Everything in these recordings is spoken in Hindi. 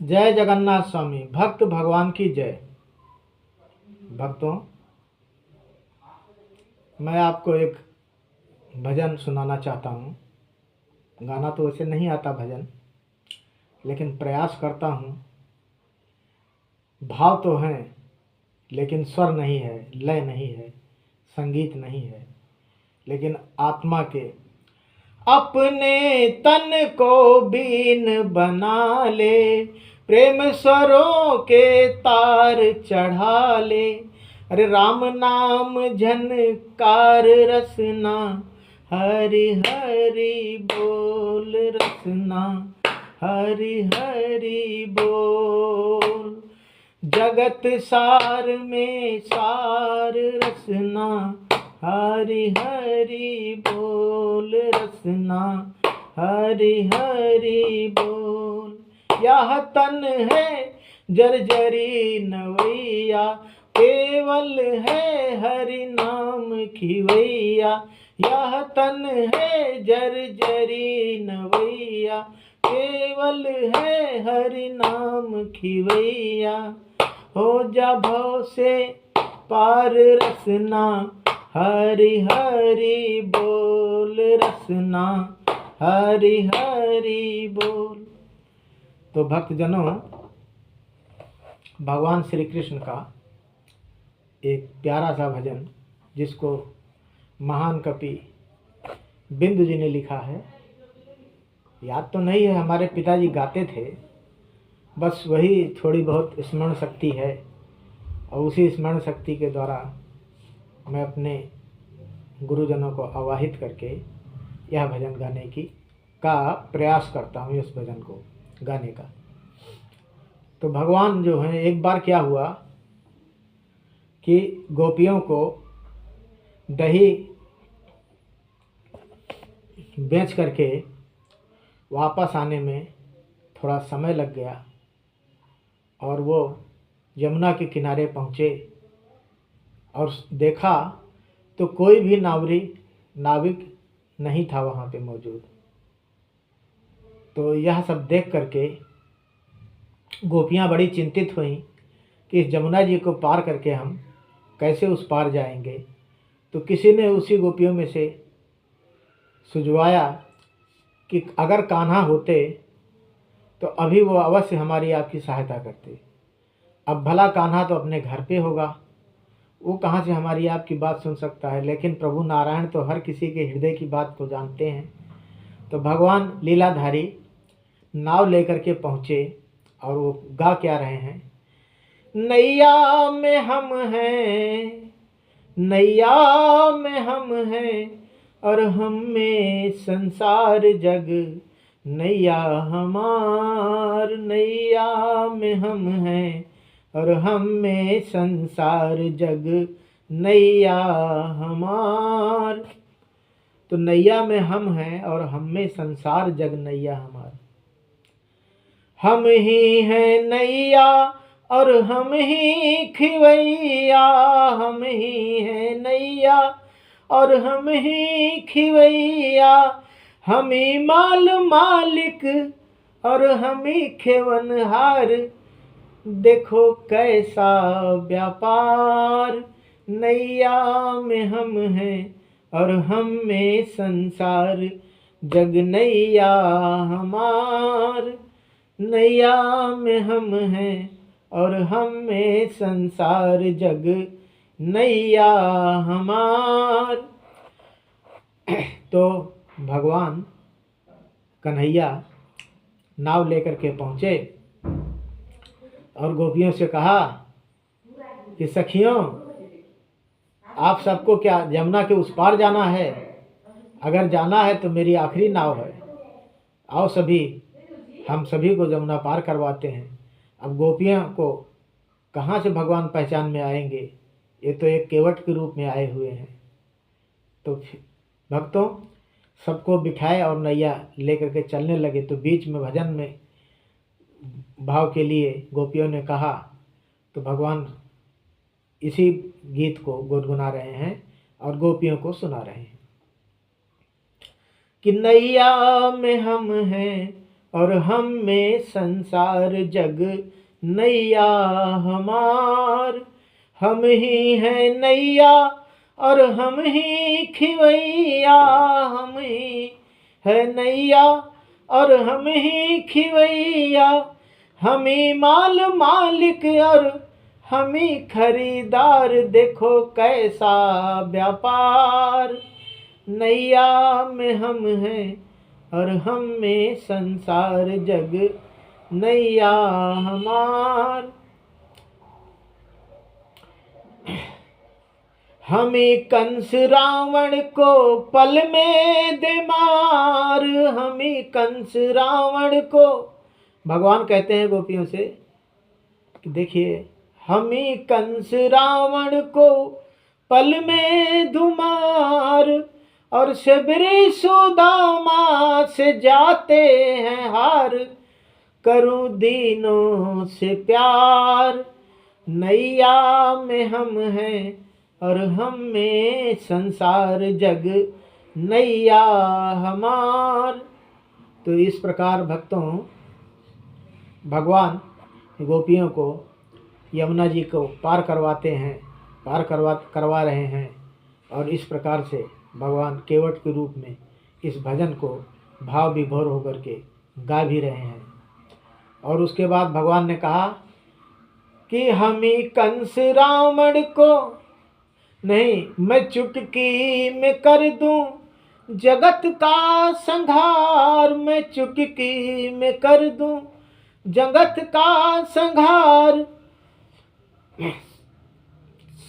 जय जगन्नाथ स्वामी। भक्त भगवान की जय। भक्तों, मैं आपको एक भजन सुनाना चाहता हूँ। गाना तो वैसे नहीं आता भजन, लेकिन प्रयास करता हूँ। भाव तो हैं, लेकिन स्वर नहीं है, लय नहीं है, संगीत नहीं है, लेकिन आत्मा के अपने तन को बीन बना ले, प्रेम स्वरों के तार चढ़ा ले। अरे राम नाम झनकार रसना, हरि हरि बोल रसना, हरि हरि बोल। जगत सार में सार रसना, हरि हरि बोल रसना, हरि हरि बोल। यह तन है जर्जरी नवैया, केवल है हरि नाम खिवैया। यह तन है जर्जरी नवैया, केवल है हरि नाम खिवैया। हो जा भव से पार रसना, हरि हरि बोल रसना, हरि हरि बोल। तो भक्तजनों, भगवान श्री कृष्ण का एक प्यारा सा भजन, जिसको महान कवि बिंदु जी ने लिखा है। याद तो नहीं है, हमारे पिताजी गाते थे, बस वही थोड़ी बहुत स्मरण शक्ति है, और उसी स्मरण शक्ति के द्वारा मैं अपने गुरुजनों को आवाहित करके यह भजन गाने की का प्रयास करता हूँ, इस भजन को गाने का। तो भगवान जो है, एक बार क्या हुआ कि गोपियों को दही बेच करके वापस आने में थोड़ा समय लग गया, और वो यमुना के किनारे पहुँचे और देखा तो कोई भी नाविक नहीं था वहाँ पे मौजूद। तो यह सब देख करके गोपियाँ बड़ी चिंतित हुईं कि इस जमुना जी को पार करके हम कैसे उस पार जाएंगे। तो किसी ने उसी गोपियों में से सुझवाया कि अगर कान्हा होते तो अभी वो अवश्य हमारी आपकी सहायता करते। अब भला कान्हा तो अपने घर पे होगा, वो कहाँ से हमारी आपकी बात सुन सकता है, लेकिन प्रभु नारायण तो हर किसी के हृदय की बात को जानते हैं। तो भगवान लीलाधारी नाव लेकर के पहुँचे, और वो गा क्या रहे हैं, नैया में हम हैं, नैया में हम हैं, और हम में संसार जग, नैया हमार। नैया में हम हैं और हम में संसार जग, नैया हमार। तो नैया में हम हैं और हम में संसार जग, नैया हमार। हम ही हैं नैया और हम ही खिवैया, हम ही हैं नैया और हम ही खिवैया। हम ही माल मालिक और हम ही खेवनहार, देखो कैसा व्यापार। नैया में हम हैं और हम में संसार जग, नैया हमार। नैया में हम हैं और हम में संसार जग, नैया हमार। तो भगवान कन्हैया नाव लेकर के पहुँचे और गोपियों से कहा कि सखियों, आप सबको क्या यमुना के उस पार जाना है? अगर जाना है तो मेरी आखिरी नाव है, आओ सभी, हम सभी को यमुना पार करवाते हैं। अब गोपियों को कहाँ से भगवान पहचान में आएंगे, ये तो एक केवट के रूप में आए हुए हैं। तो भक्तों, सबको बिठाए और नैया लेकर के चलने लगे। तो बीच में भजन में भाव के लिए गोपियों ने कहा, तो भगवान इसी गीत को गुनगुना रहे हैं और गोपियों को सुना रहे हैं कि नैया में हम हैं और हम में संसार जग नैया हमार। हम ही हैं नैया और हम ही खिवैया, हम ही है नैया और हम ही खिवैया। हम ही माल मालिक और हम ही खरीदार, देखो कैसा व्यापार। नैया में हम हैं और हम में संसार जग नैया हमार। हमें कंस रावण को पल में दे मार, हमें कंस रावण को। भगवान कहते हैं गोपियों से कि देखिए, हमें कंस रावण को पल में धुमार, और शबरी सुदामा से जाते हैं हार। करूं दीनों से प्यार, नैया में हम हैं और हम में संसार जग नैया हमार। तो इस प्रकार भक्तों भगवान गोपियों को यमुना जी को पार करवाते हैं, करवा रहे हैं। और इस प्रकार से भगवान केवट के रूप में इस भजन को भाव विभोर होकर के गा भी रहे हैं। और उसके बाद भगवान ने कहा कि हमी कंस रावण को नहीं, मैं चुटकी में कर दूं जगत का संहार, मैं चुटकी में कर दूं जगत का संहार।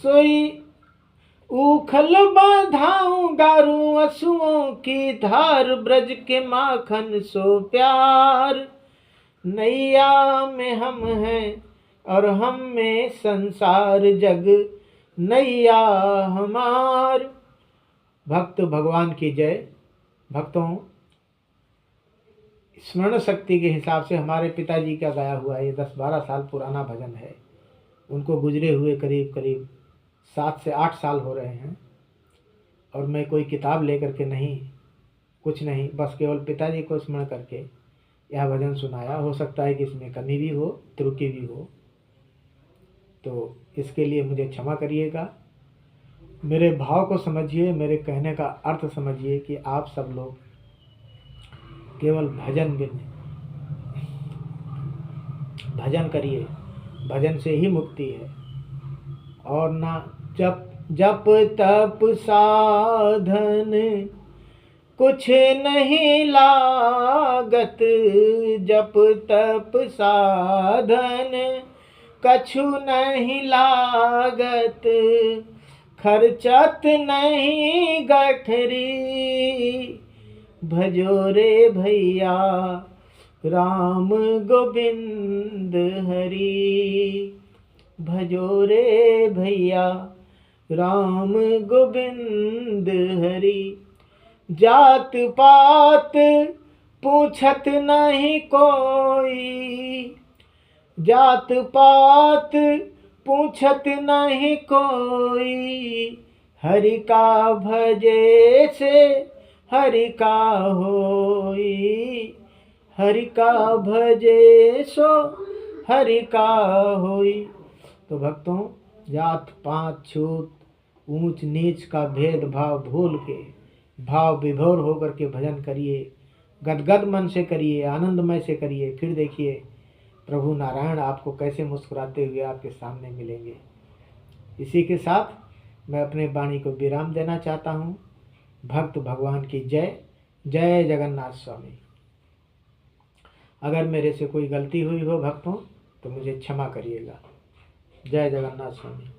सोई उखल बधाऊं गारूं असुओं की धार, ब्रज के माखन सो प्यार। नैया में हम हैं और हम में संसार जग नैया हमार। भक्त भगवान की जय। भक्तों, स्मरण शक्ति के हिसाब से हमारे पिताजी का गाया हुआ ये 10-12 साल पुराना भजन है। उनको गुजरे हुए करीब करीब 7 से 8 साल हो रहे हैं। और मैं कोई किताब लेकर के नहीं, कुछ नहीं, बस केवल पिताजी को स्मरण करके यह भजन सुनाया। हो सकता है कि इसमें कमी भी हो, त्रुटि भी हो, तो इसके लिए मुझे क्षमा करिएगा। मेरे भाव को समझिए, मेरे कहने का अर्थ समझिए कि आप सब लोग केवल भजन करिए, भजन से ही मुक्ति है। और ना जप तप साधन कुछ नहीं लागत, जप तप साधन कछु नहीं लागत। खर्चत नहीं गठरी, भजो रे भैया राम गोविंद हरि। भजो रे भैया राम गोविंद हरि। जात पात पूछत नहीं कोई, जात पात पूछत नहीं कोई। हरि का भजे से हरि का होई, हरि का भजे सो हरि का होई। तो भक्तों, जात पात छूत ऊंच नीच का भेदभाव भूल के भाव विभोर होकर के भजन करिए, गदगद मन से करिए, आनंदमय से करिए। फिर देखिए प्रभु नारायण आपको कैसे मुस्कुराते हुए आपके सामने मिलेंगे। इसी के साथ मैं अपने वाणी को विराम देना चाहता हूँ। भक्त भगवान की जय। जय जगन्नाथ स्वामी। अगर मेरे से कोई गलती हुई हो भक्तों तो मुझे क्षमा करिएगा। जय जगन्नाथ स्वामी।